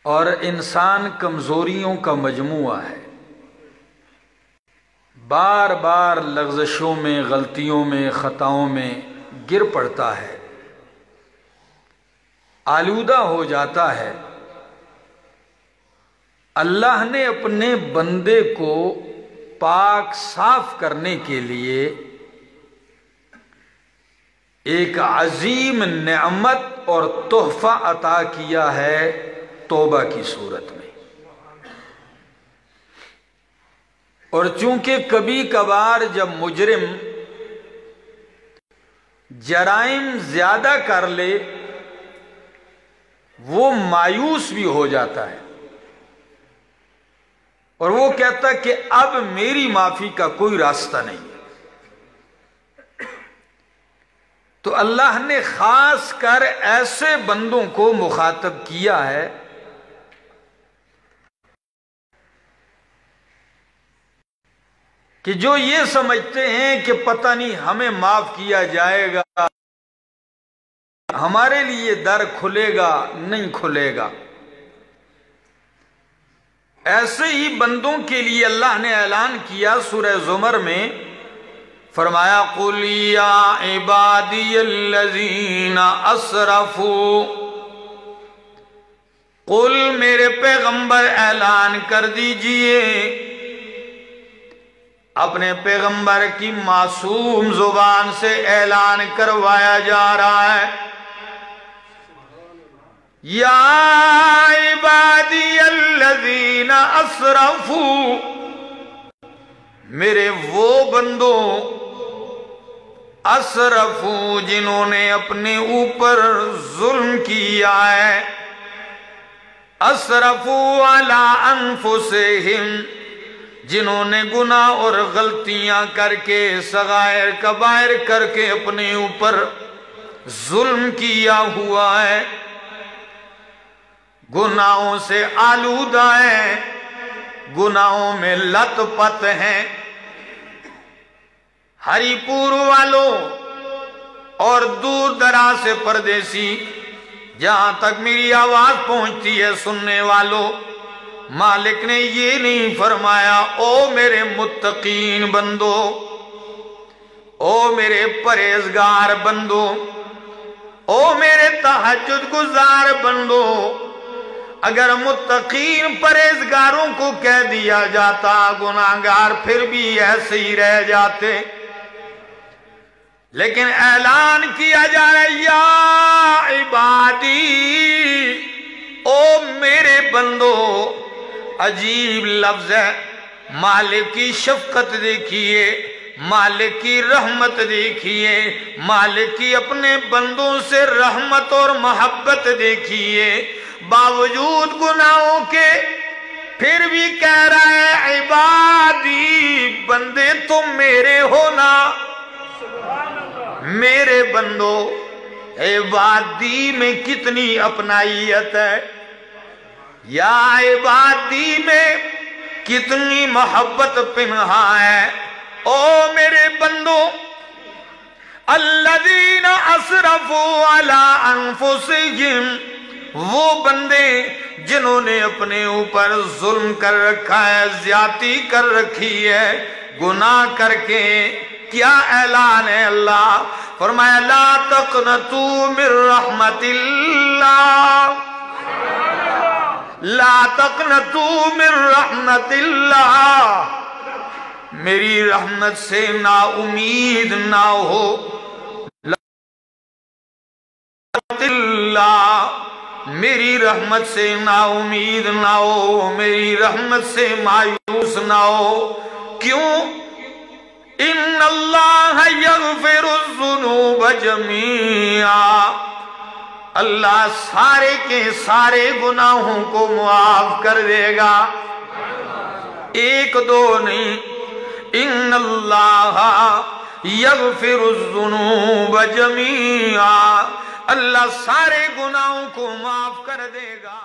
اور انسان کمزوریوں کا مجموعہ ہے، بار بار لغزشوں میں، غلطیوں میں، خطاؤں میں گر پڑتا ہے، آلودہ ہو جاتا ہے۔ اللہ نے اپنے بندے کو پاک صاف کرنے کے لیے ایک عظیم نعمت اور تحفہ عطا کیا ہے توبہ کی صورت میں۔ اور چونکہ کبھی کبھار جب مجرم جرائم زیادہ کر لے وہ مایوس بھی ہو جاتا ہے اور وہ کہتا کہ اب میری معافی کا کوئی راستہ نہیں۔ تو اللہ نے خاص کر ایسے بندوں کو مخاطب کیا ہے کہ جو یہ سمجھتے ہیں کہ پتہ نہیں ہمیں معاف کیا جائے گا، ہمارے لیے در کھلے گا نہیں کھلے گا۔ ایسے ہی بندوں کے لیے اللہ نے اعلان کیا سورہ زمر میں، فرمایا قُلْ يَا عِبَادِيَ الَّذِينَ أَسْرَفُوا، قل میرے پیغمبر اعلان کر دیجئے، اپنے پیغمبر کی معصوم زبان سے اعلان کروایا جا رہا ہے، یا عبادی الذین اسرفوا، میرے وہ بندوں اسرفوا جنہوں نے اپنے اوپر ظلم کیا ہے، اسرفوا علی انفسہم، جنہوں نے گناہ اور غلطیاں کر کے صغائر کبائر کر کے اپنے اوپر ظلم کیا ہوا ہے، گناہوں سے آلودہ ہیں، گناہوں میں لت پت ہیں۔ ہری پور والوں اور دور دراز سے پردیسی، جہاں تک میری آواز پہنچتی ہے سننے والوں، مالک نے یہ نہیں فرمایا او میرے متقین بندو، او میرے پرہیزگار بندو، او میرے تہجد گزار بندو۔ اگر متقین پرہیزگاروں کو کہہ دیا جاتا، گناہگار پھر بھی ایسے ہی رہ جاتے، لیکن اعلان کیا جا رہا ہے یا عبادی، او میرے بندو۔ عجیب لفظ ہے، مالک کی شفقت دیکھیے، مالک کی رحمت دیکھیے، مالک کی اپنے بندوں سے رحمت اور محبت دیکھیے، باوجود گناہوں کے پھر بھی کہہ رہا ہے عبادی، بندے تم میرے ہونا، میرے بندو۔ عبادی میں کتنی اپنائیت ہے، یا عبادی میں کتنی محبت پنہا ہے۔ او میرے بندو، الذین اسرفوا علی انفسہم، وہ بندے جنہوں نے اپنے اوپر ظلم کر رکھا ہے، زیادتی کر رکھی ہے، گناہ کر کے کیا اعلان ہے؟ اللہ فرمایا لا تقنطوا من رحمت اللہ، لا تقنطوا من رحمت اللہ، میری رحمت سے نا امید نہ ہو، اللہ میری رحمت سے نا امید نہ ہو، میری رحمت سے مایوس نہ ہو۔ کیوں؟ ان اللہ یغفر الذنوب جمیعا، اللہ سارے کے سارے گناہوں کو معاف کر دے گا، ایک دو نہیں۔ ان اللہ یغفر الذنوب جمیعا، اللہ سارے گناہوں کو معاف کر دے گا۔